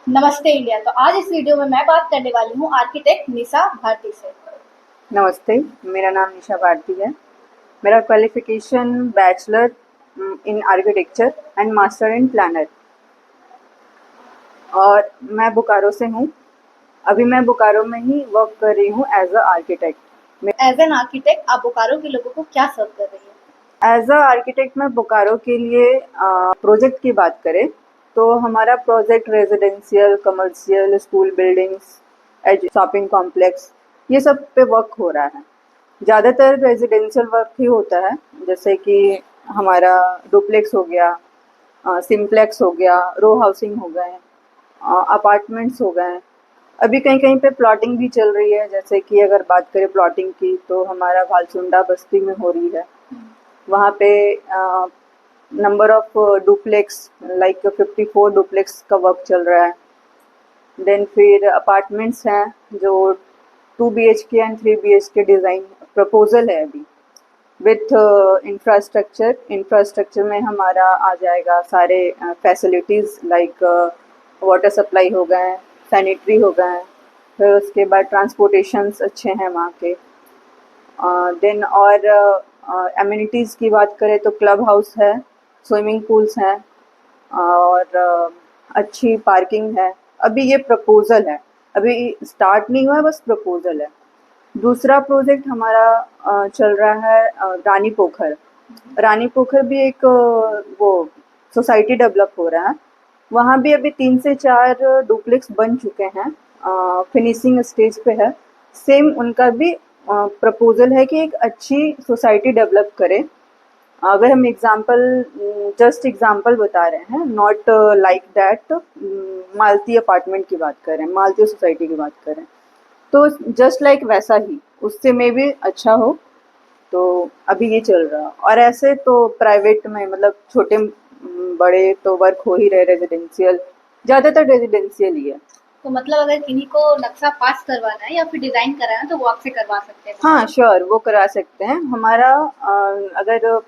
नमस्ते इंडिया। तो आज इस वीडियो में मैं बात करने वाली हूँ आर्किटेक्ट निशा भारती से। नमस्ते, मेरा नाम निशा भारती है। मेरा qualification bachelor in architecture and master in planner और मैं बोकारो से हूँ। अभी मैं बोकारो में ही वर्क कर रही हूँ as a architect. As an architect आप बोकारो के लोगों को क्या सर्व कर रही है? एज अ आर्किटेक्ट मैं बोकारो के लिए प्रोजेक्ट की बात करें तो हमारा project residential, commercial, school buildings, shopping complex, ये सब पे वर्क हो रहा है। ज़्यादातर रेजिडेंशियल वर्क ही होता है, जैसे कि हमारा डुप्लेक्स हो गया, सिम्प्लेक्स हो गया, रो हाउसिंग हो गए, अपार्टमेंट्स हो गए। अभी कहीं कहीं पे प्लॉटिंग भी चल रही है, जैसे कि अगर बात करें प्लॉटिंग की तो हमारा भालसुंडा बस्ती में हो रही है। वहाँ पे number of duplex like 54 duplex का वर्क चल रहा है। देन फिर अपार्टमेंट्स हैं जो 2 BHK and 3 BHK design proposal है अभी विथ इंफ्रास्ट्रक्चर में हमारा आ जाएगा सारे फैसिलिटीज़ लाइक वाटर सप्लाई हो गए, सैनिटरी हो गए, फिर उसके बाद ट्रांसपोर्टेशंस अच्छे हैं वहाँ के। देन और एमिनिटीज़ की बात करें तो क्लब हाउस है, स्विमिंग पूल्स हैं और अच्छी पार्किंग है। अभी ये प्रपोजल है, अभी स्टार्ट नहीं हुआ है, बस प्रपोजल है। दूसरा प्रोजेक्ट हमारा चल रहा है रानी पोखर। रानी पोखर भी एक वो सोसाइटी डेवलप हो रहा है। वहाँ भी अभी 3 से 4 डुप्लेक्स बन चुके हैं, फिनिशिंग स्टेज पे है। सेम उनका भी प्रपोजल है कि एक अच्छी सोसाइटी डेवलप करें। अगर हम जस्ट एग्जांपल बता रहे हैं, not like that, Malti apartment की बात करें, मालती सोसाइटी की बात करें, तो जस्ट लाइक वैसा ही उससे में भी अच्छा हो। तो अभी ये चल रहा। और ऐसे तो प्राइवेट में मतलब छोटे बड़े तो वर्क हो ही रहे, रेजिडेंशियल, ज़्यादातर रेजिडेंशियल ही है। तो मतलब अगर किन्हीं को नक्शा पास करवाना है या फिर डिजाइन कराना है तो वो आपसे करवा सकते हैं हाँ बोकारो में। श्योर, वो करा सकते हैं। हमारा अगर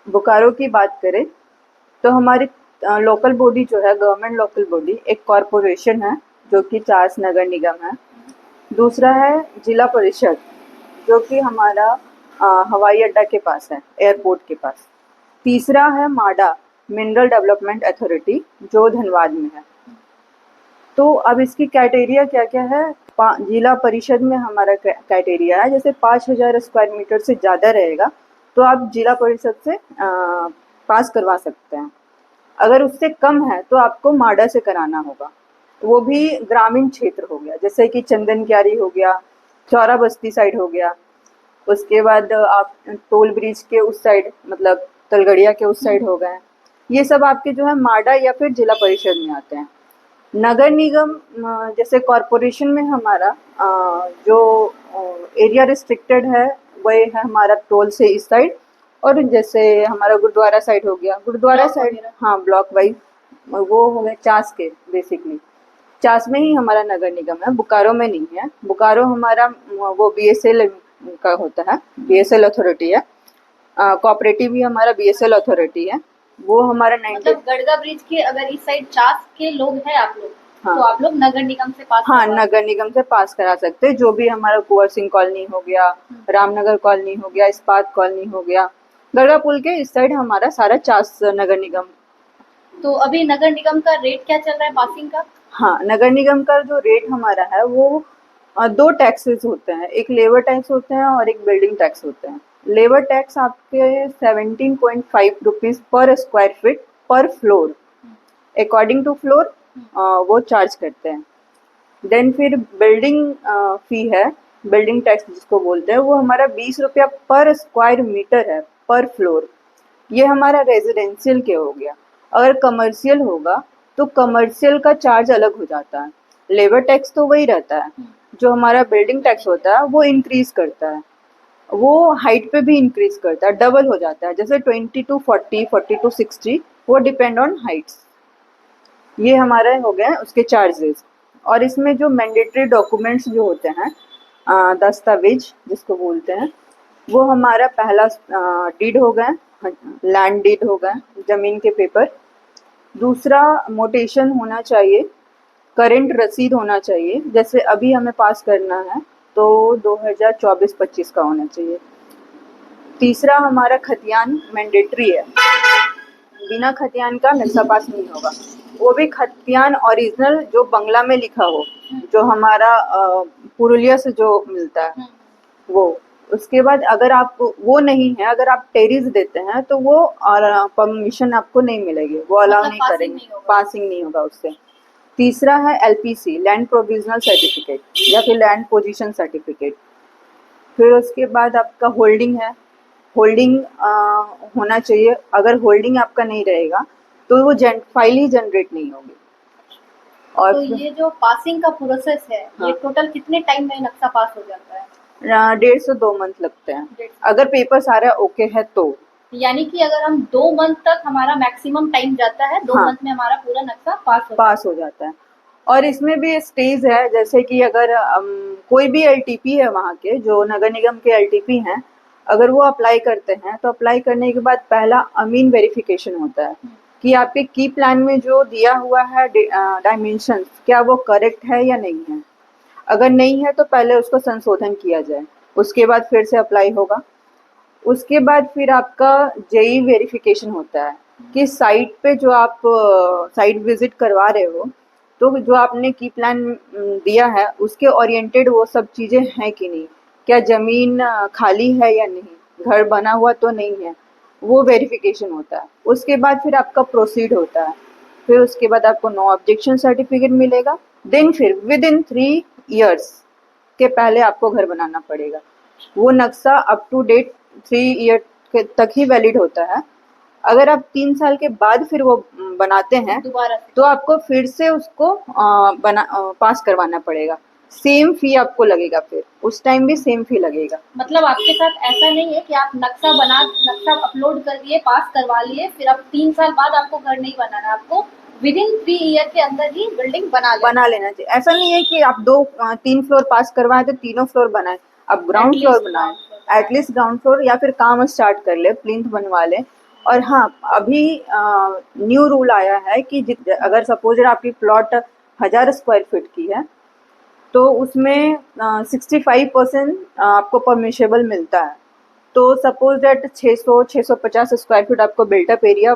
बोकारो की बात करें तो हमारी लोकल बॉडी जो है, गवर्नमेंट लोकल बॉडी, एक कॉरपोरेशन है जो कि चास नगर निगम है। दूसरा है जिला परिषद जो कि हमारा हवाई अड्डा के पास है, एयरपोर्ट के पास। तीसरा है माडा, मिनरल डेवलपमेंट अथॉरिटी, जो धनबाद में है। तो अब इसकी क्राइटेरिया क्या क्या है? जिला परिषद में हमारा क्राइटेरिया है, जैसे 5,000 स्क्वायर मीटर से ज़्यादा रहेगा तो आप जिला परिषद से पास करवा सकते हैं। अगर उससे कम है तो आपको माडा से कराना होगा। वो भी ग्रामीण क्षेत्र हो गया, जैसे कि चंदन क्यारी हो गया, चौरा बस्ती साइड हो गया। उसके बाद आप टोल ब्रिज के उस साइड, मतलब तलगड़िया के उस साइड हो गए। ये सब आपके जो है माडा या फिर जिला परिषद में आते हैं। नगर निगम जैसे कॉरपोरेशन में हमारा जो एरिया रिस्ट्रिक्टेड है वो है हमारा टोल से इस साइड, और जैसे हमारा गुरुद्वारा साइड हो गया, गुरुद्वारा ब्लॉक साइड, वगैरह। हाँ ब्लॉक वाइज वो हो गए चास के, बेसिकली चास में ही हमारा नगर निगम है, बोकारो में नहीं है। बोकारो हमारा वो BSL का होता है, BSL अथॉरिटी है। कोऑपरेटिव भी हमारा BSL अथॉरिटी है। वो हमारा 90। मतलब गड़गा ब्रिज के अगर इस साइड चास के लोग हैं आप लोग, हाँ तो आप लोग नगर निगम से पास हाँ, करवा सकते नगर निगम से पास करा सकते हैं। जो भी हमारा कुंवर सिंह कॉलोनी हो गया, रामनगर कॉलोनी हो गया, इस्पात कॉलोनी हो गया, गढ़ा पुल के इस साइड हमारा सारा चास नगर निगम। हैं। तो अभी नगर निगम का रेट क्या चल रहा है पासिंग का? हाँ, नगर निगम का जो रेट हमारा है वो 2 टैक्सेस होते हैं, एक लेबर टैक्स होते हैं और एक बिल्डिंग टैक्स होते हैं। लेबर टैक्स आपके 17.5 रुपीज़ पर स्क्वायर फीट पर फ्लोर, अकॉर्डिंग टू फ्लोर वो चार्ज करते हैं। देन फिर बिल्डिंग फी है, बिल्डिंग टैक्स जिसको बोलते हैं, वो हमारा 20 रुपया पर स्क्वायर मीटर है पर फ्लोर। ये हमारा रेजिडेंशियल के हो गया। अगर कमर्शियल होगा तो कमर्शियल का चार्ज अलग हो जाता है। लेबर टैक्स तो वही रहता है, जो हमारा बिल्डिंग टैक्स होता है वो इंक्रीज करता है, वो हाइट पे भी इंक्रीज करता है, डबल हो जाता है, जैसे 20 to 40, 40 to 60, वो डिपेंड ऑन हाइट्स। ये हमारे हो गए उसके चार्जेस। और इसमें जो मैंडेटरी डॉक्यूमेंट्स जो होते हैं, दस्तावेज जिसको बोलते हैं, वो हमारा पहला डीड हो गए, लैंड डीड हो गए, ज़मीन के पेपर। दूसरा मोटेशन होना चाहिए करंट रसीद होना चाहिए, जैसे अभी हमें पास करना है तो 2024-25 का होना चाहिए। तीसरा हमारा खतियान मैंडेटरी है, बिना खतियान का नक्शा पास नहीं होगा। वो भी खतियान ओरिजिनल जो बंगला में लिखा हो, जो हमारा पुरुलिया से जो मिलता है वो। उसके बाद अगर आप वो नहीं है, अगर आप टेरिस देते हैं तो वो परमिशन आपको नहीं मिलेगी, वो अलाउ मतलब नहीं पासिंग करेंगे, नहीं होगा। पासिंग नहीं होगा उससे। तीसरा है एलपीसी, लैंड प्रोविजनल सर्टिफिकेट या फिर लैंड पोजीशन सर्टिफिकेट। फिर उसके बाद आपका होल्डिंग है, होल्डिंग होना चाहिए। अगर होल्डिंग आपका नहीं रहेगा तो वो फाइल ही जनरेट नहीं होगी। और तो ये जो पासिंग का प्रोसेस है, ये हाँ। टोटल कितने टाइम में नक्शा पास हो जाता है? 1.5 से 2 मंथ लगते हैं, 1.5 अगर पेपर सारा ओके है तो। यानी कि अगर हम 2 मंथ तक हमारा मैक्सिमम टाइम जाता है, 2 हाँ। मंथ में हमारा पूरा नक्शा पास पास हो जाता है। और इसमें भी स्टेज है, जैसे कि अगर कोई भी एलटीपी है वहाँ के, जो नगर निगम के एलटीपी हैं, अगर वो अप्लाई करते हैं तो अप्लाई करने के बाद पहला अमीन वेरिफिकेशन होता है कि आपके की प्लान में जो दिया हुआ है डायमेंशंस, क्या वो करेक्ट है या नहीं है। अगर नहीं है तो पहले उसको संशोधन किया जाए, उसके बाद फिर से अप्लाई होगा। उसके बाद फिर आपका जेई वेरिफिकेशन होता है कि साइट पे जो आप साइट विजिट करवा रहे हो, तो जो आपने की प्लान दिया है उसके ओरिएंटेड वो सब चीज़ें हैं कि नहीं, क्या ज़मीन खाली है या नहीं, घर बना हुआ तो नहीं है, वो वेरिफिकेशन होता है। उसके बाद फिर आपका प्रोसीड होता है। फिर उसके बाद आपको नो ऑब्जेक्शन सर्टिफिकेट मिलेगा। देन फिर विद इन 3 इयर्स के पहले आपको घर बनाना पड़ेगा। वो नक्शा अप टू डेट 3 ईयर तक ही वैलिड होता है। अगर आप 3 साल के बाद फिर वो बनाते हैं दोबारा से। तो आपको फिर से उसको पास करवाना पड़ेगा। सेम फी आपको लगेगा, फिर उस टाइम भी सेम फी लगेगा। मतलब आपके साथ ऐसा नहीं है कि आप नक्शा अपलोड कर दिए, पास करवा लिए, फिर अब 3 साल बाद आपको घर नहीं बनाना, आपको विद इन 3 ईयर के अंदर ही बिल्डिंग बना लेना चाहिए। ऐसा नहीं है कि आप 2-3 फ्लोर पास करवाए तो तीनों फ्लोर बनाए, आप ग्राउंड At फ्लोर least बनाए, ground floor at least ground floor, या फिर काम स्टार्ट कर ले, प्लिंथ बनवा ले। और हाँ, अभी न्यू रूल आया है कि अगर सपोज आपकी प्लॉट 1000 स्क्वायर फीट की है तो उसमें 65% आपको परमिशेबल मिलता है। तो सपोज दैट 600-650 स्क्वायर फीट आपको बिल्टअप एरिया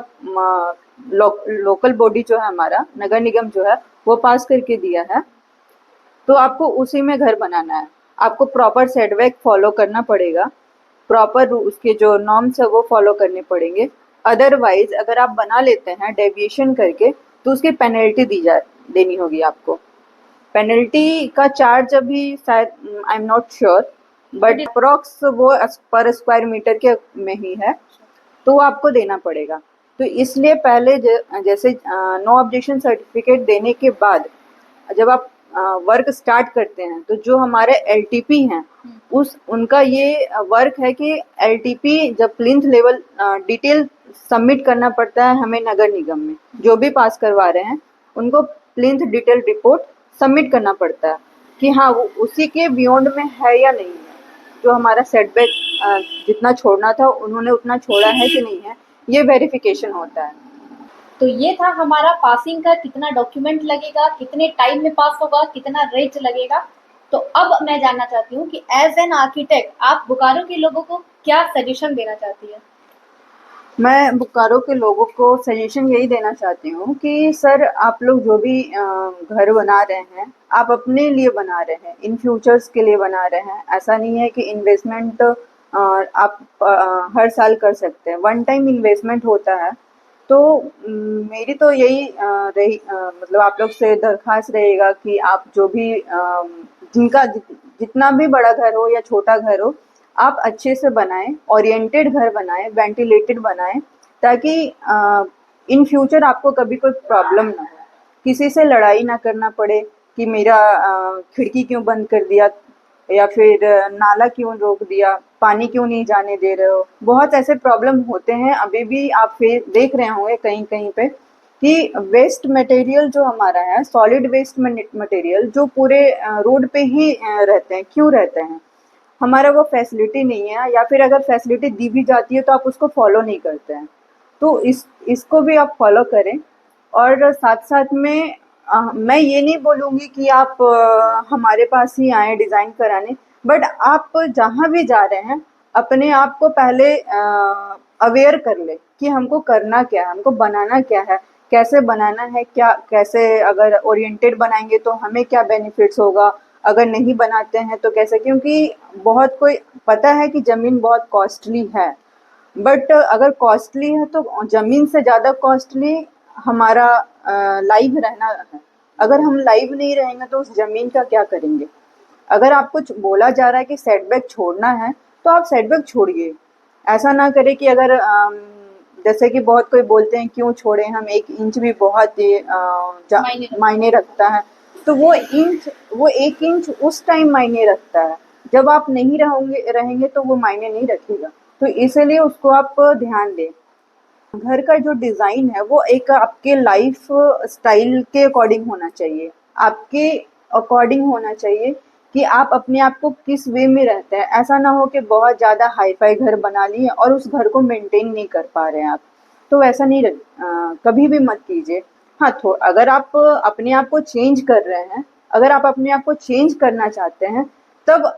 लोकल बॉडी जो है, हमारा नगर निगम जो है, वो पास करके दिया है, तो आपको उसी में घर बनाना है। आपको प्रॉपर सेटबैक फॉलो करना पड़ेगा, प्रॉपर उसके जो नॉर्म्स है वो फॉलो करने पड़ेंगे। अदरवाइज अगर आप बना लेते हैं डेविएशन करके तो उसकी पेनल्टी देनी होगी आपको। पेनल्टी का चार्ज अभी शायद I am not sure, but approx वो पर स्क्वायर मीटर के में ही है, तो वो आपको देना पड़ेगा। तो इसलिए पहले जैसे नो ऑब्जेक्शन सर्टिफिकेट देने के बाद जब आप वर्क स्टार्ट करते हैं तो जो हमारे एलटीपी हैं उनका ये वर्क है कि एलटीपी जब प्लिंथ लेवल डिटेल सबमिट करना पड़ता है हमें नगर निगम में, जो भी पास करवा रहे हैं उनको प्लिंथ डिटेल रिपोर्ट सबमिट करना पड़ता है कि हाँ वो उसी के बियॉन्ड में है या नहीं है, जो हमारा सेटबैक जितना छोड़ना था उन्होंने उतना छोड़ा है कि नहीं है, ये वेरिफिकेशन होता है। तो ये था हमारा पासिंग का कितना डॉक्यूमेंट लगेगा, कितने टाइम में पास होगा, कितना रेट लगेगा। तो अब मैं जानना चाहती हूँ कि एज एन आर्किटेक्ट आप बोकारो के लोगों को क्या सजेशन देना चाहती है? मैं बोकारो के लोगों को सजेशन यही देना चाहती हूँ कि सर आप लोग जो भी घर बना रहे हैं आप अपने लिए बना रहे हैं, इन फ्यूचर्स के लिए बना रहे हैं। ऐसा नहीं है कि इन्वेस्टमेंट आप हर साल कर सकते हैं, वन टाइम इन्वेस्टमेंट होता है। तो मेरी तो यही मतलब आप लोग से दरख्वास्त रहेगा कि आप जो भी जिनका जितना भी बड़ा घर हो या छोटा घर हो, आप अच्छे से बनाएं, ओरिएंटेड घर बनाएं, वेंटिलेटेड बनाएं, ताकि इन फ्यूचर आपको कभी कोई प्रॉब्लम ना हो, किसी से लड़ाई ना करना पड़े कि मेरा खिड़की क्यों बंद कर दिया या फिर नाला क्यों रोक दिया, पानी क्यों नहीं जाने दे रहे हो। बहुत ऐसे प्रॉब्लम होते हैं, अभी भी आप देख रहे होंगे कहीं कहीं पे कि वेस्ट मटेरियल जो हमारा है, सॉलिड वेस्ट मटेरियल जो पूरे रोड पे ही रहते हैं। क्यों रहते हैं? हमारा वो फैसिलिटी नहीं है, या फिर अगर फैसिलिटी दी भी जाती है तो आप उसको फॉलो नहीं करते हैं। तो इसको भी आप फॉलो करें। और साथ साथ में मैं ये नहीं बोलूँगी कि आप हमारे पास ही आएँ डिज़ाइन कराने, बट आप जहाँ भी जा रहे हैं, अपने आप को पहले अवेयर कर लें कि हमको करना क्या है, हमको बनाना क्या है, कैसे बनाना है, क्या कैसे अगर ओरिएंटेड बनाएँगे तो हमें क्या बेनिफिट्स होगा, अगर नहीं बनाते हैं तो कैसे, क्योंकि बहुत कोई पता है कि ज़मीन बहुत कॉस्टली है, बट अगर कॉस्टली है तो ज़मीन से ज़्यादा कॉस्टली हमारा लाइव रहना है। अगर हम लाइव नहीं रहेंगे तो उस ज़मीन का क्या करेंगे? अगर आपको बोला जा रहा है कि सेटबैक छोड़ना है, तो आप सेटबैक छोड़िए। ऐसा ना करें कि अगर जैसे कि बहुत कोई बोलते हैं क्यों छोड़ें हम, 1 इंच भी बहुत ही मायने रखता है। तो वो 1 इंच उस टाइम मायने रखता है, जब आप नहीं रहेंगे तो वो मायने नहीं रखेगा। तो इसीलिए उसको आप ध्यान दें। घर का जो डिज़ाइन है वो एक आपके लाइफ स्टाइल के अकॉर्डिंग होना चाहिए, आपके अकॉर्डिंग होना चाहिए कि आप अपने आप को किस वे में रहते हैं। ऐसा ना हो कि बहुत ज़्यादा हाई फाई घर बना लिए और उस घर को मेंटेन नहीं कर पा रहे हैं आप, तो ऐसा नहीं कभी भी मत कीजिए। हाँ, तो अगर आप अपने आप को चेंज कर रहे हैं, अगर आप अपने आप को चेंज करना चाहते हैं, तब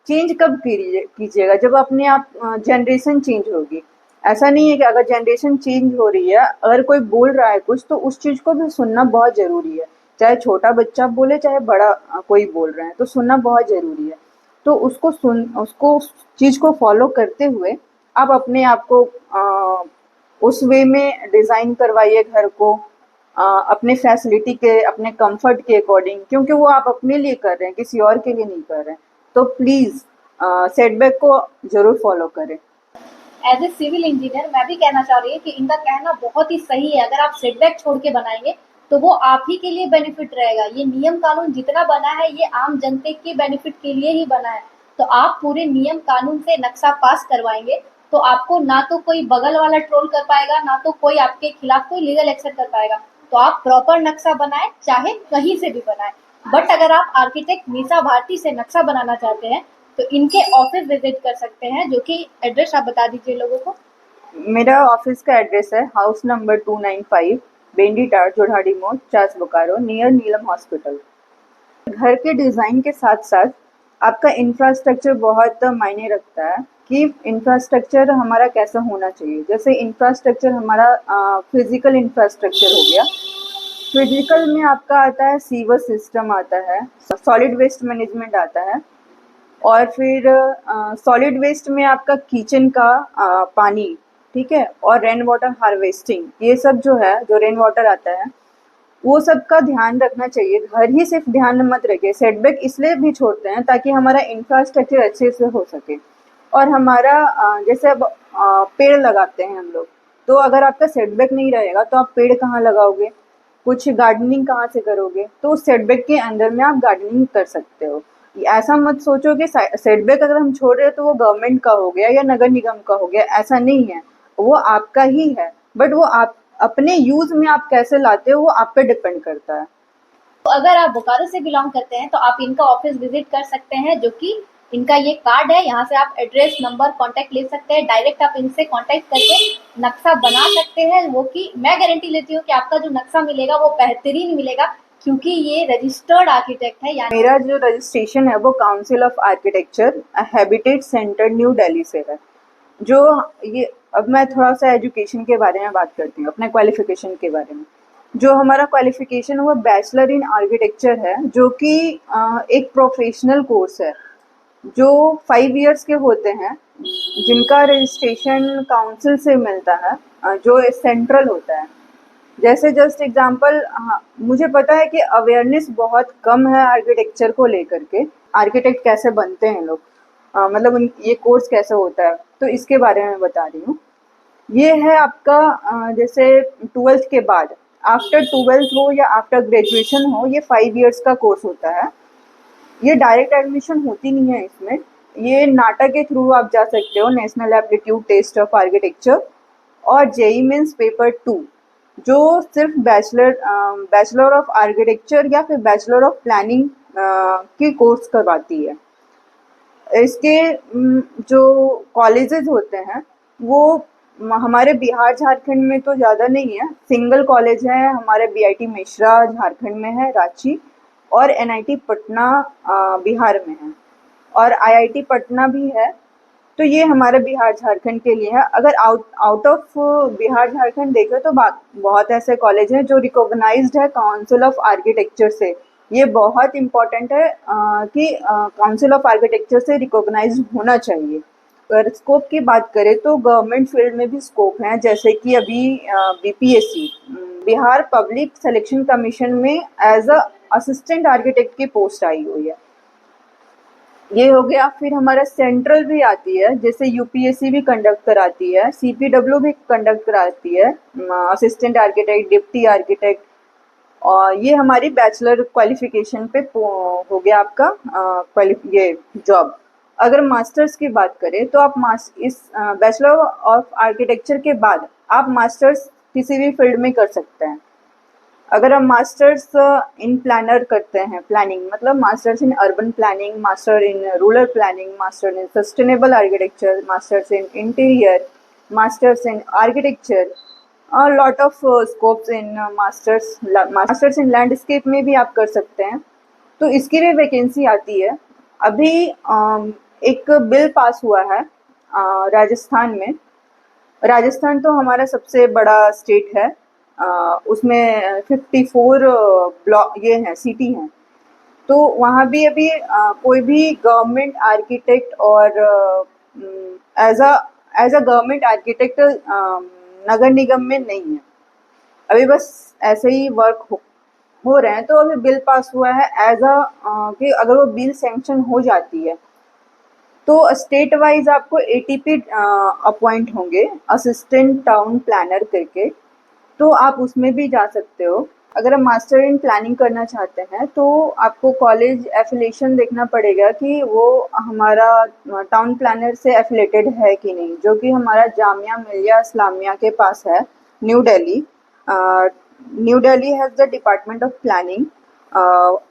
चेंज कब कीजिएगा जब अपने आप जनरेशन चेंज होगी। ऐसा नहीं है कि अगर जनरेशन चेंज हो रही है, अगर कोई बोल रहा है कुछ तो उस चीज़ को भी सुनना बहुत ज़रूरी है। चाहे छोटा बच्चा बोले, चाहे बड़ा कोई बोल रहे हैं, तो सुनना बहुत ज़रूरी है। तो उसको उस चीज़ को फॉलो करते हुए आप अपने आप को उस वे में डिज़ाइन करवाइए घर को, अपने फैसिलिटी के, अपने कंफर्ट के अकॉर्डिंग, क्योंकि वो आप अपने लिए कर रहे हैं, किसी और के लिए नहीं कर रहे हैं। तो प्लीज़ सेटबैक को ज़रूर फॉलो करें। एज ए सिविल इंजीनियर मैं भी कहना चाह रही हूँ कि इनका कहना बहुत ही सही है। अगर आप सेटबैक छोड़ के बनाएंगे तो वो आप ही के लिए बेनिफिट रहेगा। ये नियम कानून जितना बना है ये आम जनते के बेनिफिट के लिए ही बना है। तो आप पूरे नियम कानून से नक्शा पास करवाएंगे तो आपको ना तो कोई बगल वाला ट्रोल कर पाएगा, ना तो कोई आपके खिलाफ कोई लीगल एक्शन कर पाएगा। तो आप प्रॉपर नक्शा बनाए, चाहे कहीं से भी बनाए। बट अगर आप आर्किटेक्ट मीसा भारती से नक्शा बनाना चाहते हैं तो इनके ऑफिस विजिट कर सकते हैं, जो कि एड्रेस आप बता दीजिए लोगों को। मेरा ऑफिस का एड्रेस है हाउस नंबर 295, बेंडी टार, जोड़ाड़ी मोड़, चास बोकारो, नियर नीलम हॉस्पिटल। घर के डिज़ाइन के साथ साथ आपका इंफ्रास्ट्रक्चर बहुत मायने रखता है कि इंफ्रास्ट्रक्चर हमारा कैसा होना चाहिए। जैसे इंफ्रास्ट्रक्चर हमारा फिजिकल इंफ्रास्ट्रक्चर हो गया। फिजिकल में आपका आता है सीवर सिस्टम, आता है सॉलिड वेस्ट मैनेजमेंट, आता है, और फिर सॉलिड वेस्ट में आपका किचन का पानी, ठीक है, और रेन वाटर हार्वेस्टिंग, ये सब जो है, जो रेन वाटर आता है वो सब का ध्यान रखना चाहिए। घर ही सिर्फ ध्यान मत रखिए, सेटबैक इसलिए भी छोड़ते हैं ताकि हमारा इंफ्रास्ट्रक्चर अच्छे से हो सके। और हमारा जैसे अब पेड़ लगाते हैं हम लोग, तो अगर आपका सेटबैक नहीं रहेगा तो आप पेड़ कहाँ लगाओगे, कुछ गार्डनिंग कहाँ से करोगे? तो उस सेटबैक के अंदर में आप गार्डनिंग कर सकते हो। ऐसा मत सोचो कि सेटबैक अगर हम छोड़ रहे हैं तो वो गवर्नमेंट का हो गया या नगर निगम का हो गया, ऐसा नहीं है। वो आपका ही है, बट वो आप अपने यूज में आप कैसे लाते हो वो आप पे डिपेंड करता है। तो अगर आप बोकारो से बिलोंग करते हैं तो आप इनका ऑफिस विजिट कर सकते हैं, जो कि इनका ये कार्ड है। यहाँ से आप एड्रेस, नंबर, कॉन्टैक्ट ले सकते हैं। डायरेक्ट आप इनसे कॉन्टैक्ट करके नक्शा बना सकते हैं। वो कि मैं गारंटी लेती हूँ कि आपका जो नक्शा मिलेगा वो बेहतरीन मिलेगा, क्योंकि ये रजिस्टर्ड आर्किटेक्ट है। यानी मेरा जो रजिस्ट्रेशन है वो council of architecture habitat centre new Delhi से है। जो ये, अब मैं थोड़ा सा एजुकेशन के बारे में बात करती हूँ, अपने क्वालिफिकेशन के बारे में। जो हमारा क्वालिफिकेशन है वो बैचलर इन आर्किटेक्चर है, जो कि एक प्रोफेशनल कोर्स है जो 5 इयर्स के होते हैं, जिनका रजिस्ट्रेशन काउंसिल से मिलता है, जो सेंट्रल होता है। जैसे जस्ट एग्जांपल, हाँ, मुझे पता है कि अवेयरनेस बहुत कम है आर्किटेक्चर को लेकर के, आर्किटेक्ट कैसे बनते हैं लोग, मतलब ये कोर्स कैसे होता है, तो इसके बारे में बता रही हूँ। ये है आपका जैसे 12th के बाद, आफ्टर 12th हो या आफ्टर ग्रेजुएशन हो, ये 5 इयर्स का कोर्स होता है। ये डायरेक्ट एडमिशन होती नहीं है इसमें, ये नाटा के थ्रू आप जा सकते हो, national aptitude test of architecture, और जेई मीन्स पेपर 2, जो सिर्फ बैचलर ऑफ आर्किटेक्चर या फिर बैचलर ऑफ प्लानिंग की कोर्स करवाती है। इसके जो कॉलेजेस होते हैं वो हमारे बिहार झारखंड में तो ज़्यादा नहीं है, सिंगल कॉलेज है हमारे, बीआईटी मिश्रा झारखंड में है रांची, और एनआईटी पटना बिहार में है, और आईआईटी पटना भी है। तो ये हमारे बिहार झारखंड के लिए है। अगर out out of Bihar Jharkhand देखें तो बहुत ऐसे कॉलेज हैं जो रिकॉग्नाइज्ड है काउंसिल ऑफ आर्किटेक्चर से। ये बहुत इम्पोर्टेंट है कि काउंसिल ऑफ आर्किटेक्चर से रिकॉग्नाइज्ड होना चाहिए। अगर स्कोप की बात करें तो गवर्नमेंट फील्ड में भी स्कोप है, जैसे कि अभी BPSC Bihar public selection commission में एज अ असिस्टेंट आर्किटेक्ट की पोस्ट आई हुई है। ये हो गया। फिर हमारा सेंट्रल भी आती है, जैसे यूपीएससी भी कंडक्ट कराती है, सीपीडब्ल्यू भी कंडक्ट कराती है, असिस्टेंट आर्किटेक्ट, डिप्टी आर्किटेक्ट। और ये हमारी बैचलर क्वालिफिकेशन पे हो गया आपका ये जॉब। अगर मास्टर्स की बात करें तो आप इस बैचलर ऑफ आर्किटेक्चर के बाद आप मास्टर्स किसी भी फील्ड में कर सकते हैं। अगर हम मास्टर्स इन प्लानर करते हैं, प्लानिंग मतलब masters in urban planning, master in rural planning, master in sustainable architecture, masters in interior, masters in architecture, और lot of scopes in masters in landscape में भी आप कर सकते हैं। तो इसकी भी वैकेंसी आती है। अभी एक बिल पास हुआ है राजस्थान में। राजस्थान तो हमारा सबसे बड़ा स्टेट है, उसमें 54 ब्लॉक ये हैं, सिटी हैं। तो वहाँ भी अभी कोई भी गवर्नमेंट आर्किटेक्ट और एज अ गवर्नमेंट आर्किटेक्ट नगर निगम में नहीं है। अभी बस ऐसे ही वर्क हो रहे हैं। तो अभी बिल पास हुआ है एज अ कि अगर वो बिल सैंक्शन हो जाती है तो स्टेट वाइज आपको एटीपी अपॉइंट होंगे, असिस्टेंट टाउन प्लानर करके। तो आप उसमें भी जा सकते हो। अगर आप मास्टर इन प्लानिंग करना चाहते हैं तो आपको कॉलेज एफिलिएशन देखना पड़ेगा कि वो हमारा टाउन प्लानर से एफिलेटेड है कि नहीं, जो कि हमारा जामिया मिलिया इस्लामिया के पास है, new Delhi. New Delhi has the department of planning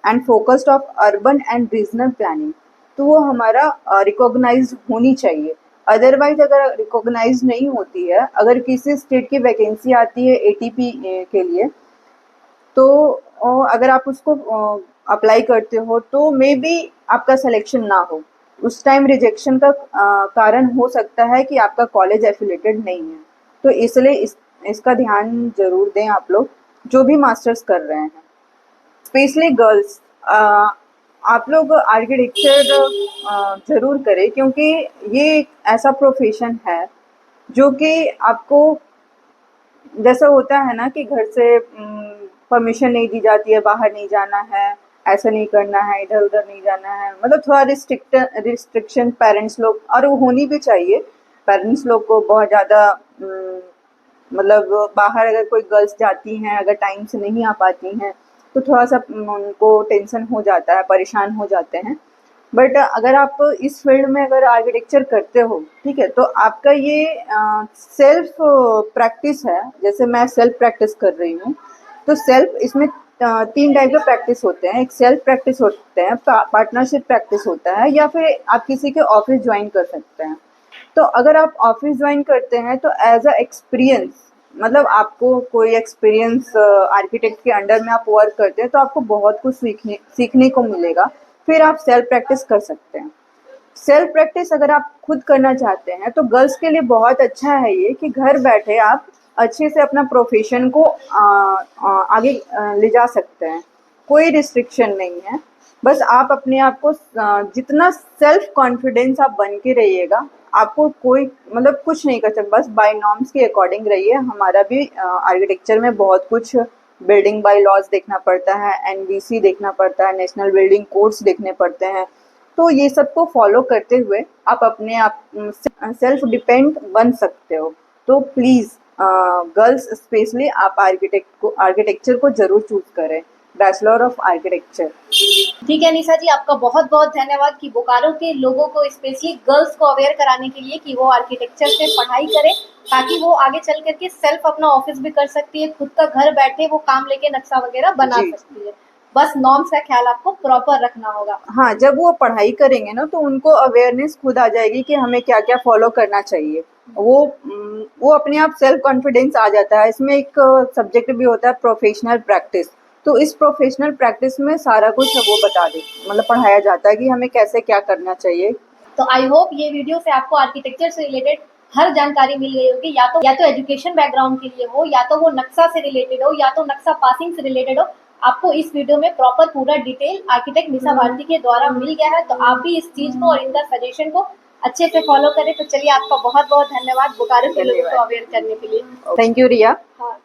and focused of urban and regional planning. तो वो हमारा रिकॉग्नाइज होनी चाहिए। अदरवाइज अगर रिकॉग्नाइज नहीं होती है, अगर किसी स्टेट की वैकेंसी आती है एटीपी के लिए, तो अगर आप उसको अप्लाई करते हो तो मे बी आपका सिलेक्शन ना हो। उस टाइम रिजेक्शन का कारण हो सकता है कि आपका कॉलेज एफिलेटेड नहीं है। तो इसलिए इसका ध्यान जरूर दें आप लोग जो भी मास्टर्स कर रहे हैं, स्पेशली गर्ल्स। आप लोग आर्किटेक्चर ज़रूर करें, क्योंकि ये एक ऐसा प्रोफेशन है जो कि आपको, जैसा होता है ना कि घर से परमिशन नहीं दी जाती है, बाहर नहीं जाना है, ऐसा नहीं करना है, इधर उधर नहीं जाना है, मतलब थोड़ा रिस्ट्रिक्शन पेरेंट्स लोग, और वो होनी भी चाहिए। पेरेंट्स लोग को बहुत ज़्यादा मतलब बाहर अगर कोई गर्ल्स जाती हैं, अगर टाइम से नहीं आ पाती हैं, तो थोड़ा सा उनको टेंशन हो जाता है, परेशान हो जाते हैं। बट अगर आप इस फील्ड में अगर आर्किटेक्चर करते हो, ठीक है, तो आपका ये सेल्फ प्रैक्टिस है। जैसे मैं सेल्फ प्रैक्टिस कर रही हूँ, तो सेल्फ इसमें 3 टाइप के प्रैक्टिस होते हैं। एक सेल्फ प्रैक्टिस होते हैं, पार्टनरशिप प्रैक्टिस होता है, या फिर आप किसी के ऑफिस ज्वाइन कर सकते हैं। तो अगर आप ऑफिस ज्वाइन करते हैं तो एज अ एक्सपीरियंस, मतलब आपको कोई एक्सपीरियंस आर्किटेक्ट के अंडर में आप वर्क करते हैं तो आपको बहुत कुछ सीखने को मिलेगा। फिर आप सेल्फ प्रैक्टिस कर सकते हैं। सेल्फ प्रैक्टिस अगर आप खुद करना चाहते हैं तो गर्ल्स के लिए बहुत अच्छा है ये, कि घर बैठे आप अच्छे से अपना प्रोफेशन को आगे ले जा सकते हैं। कोई रिस्ट्रिक्शन नहीं है। बस आप अपने आप को जितना सेल्फ कॉन्फिडेंस आप बन के रहिएगा, आपको कोई मतलब कुछ नहीं कर सकता। बस बाय नॉर्म्स के अकॉर्डिंग रहिए। हमारा भी आर्किटेक्चर में बहुत कुछ बिल्डिंग बाय लॉज देखना पड़ता है, एनबीसी देखना पड़ता है, नेशनल बिल्डिंग कोड्स देखने पड़ते हैं। तो ये सब को फॉलो करते हुए आप अपने आप सेल्फ डिपेंड बन सकते हो। तो प्लीज़ गर्ल्स स्पेशली आप आर्किटेक्चर को ज़रूर चूज करें, बैचलर ऑफ आर्किटेक्चर। ठीक है निशा जी, आपका बहुत बहुत धन्यवाद कि बोकारो के लोगों को, स्पेशली गर्ल्स को अवेयर कराने के लिए कि वो आर्किटेक्चर से पढ़ाई करें, ताकि वो आगे चल करके सेल्फ अपना ऑफिस भी कर सकती है, खुद का घर बैठे वो काम लेके नक्शा वगैरह बना जी। सकती है। बस नॉर्म्स का ख्याल आपको प्रॉपर रखना होगा। हाँ, जब वो पढ़ाई करेंगे ना तो उनको अवेयरनेस खुद आ जाएगी कि हमें क्या क्या फॉलो करना चाहिए। वो अपने आप सेल्फ कॉन्फिडेंस आ जाता है। इसमें एक सब्जेक्ट भी होता है प्रोफेशनल प्रैक्टिस, तो इस प्रोफेशनल प्रैक्टिस में सारा कुछ वो बता दे, मतलब पढ़ाया जाता है कि हमें कैसे क्या करना चाहिए। तो आई होप ये वीडियो से आपको आर्किटेक्चर से रिलेटेड हर जानकारी मिल गई होगी, या तो एजुकेशन बैकग्राउंड के लिए हो, या तो वो नक्शा से रिलेटेड हो, या तो नक्शा पासिंग से रिलेटेड हो। आपको इस वीडियो में प्रॉपर पूरा डिटेल आर्किटेक्ट निशा भारती के द्वारा मिल गया है। तो आप भी इस चीज को और इनका सजेशन को अच्छे से फॉलो करें। तो चलिए, आपका बहुत बहुत धन्यवाद बोकारो के लोगों को अवेयर करने के लिए। थैंक यू रिया। हाँ।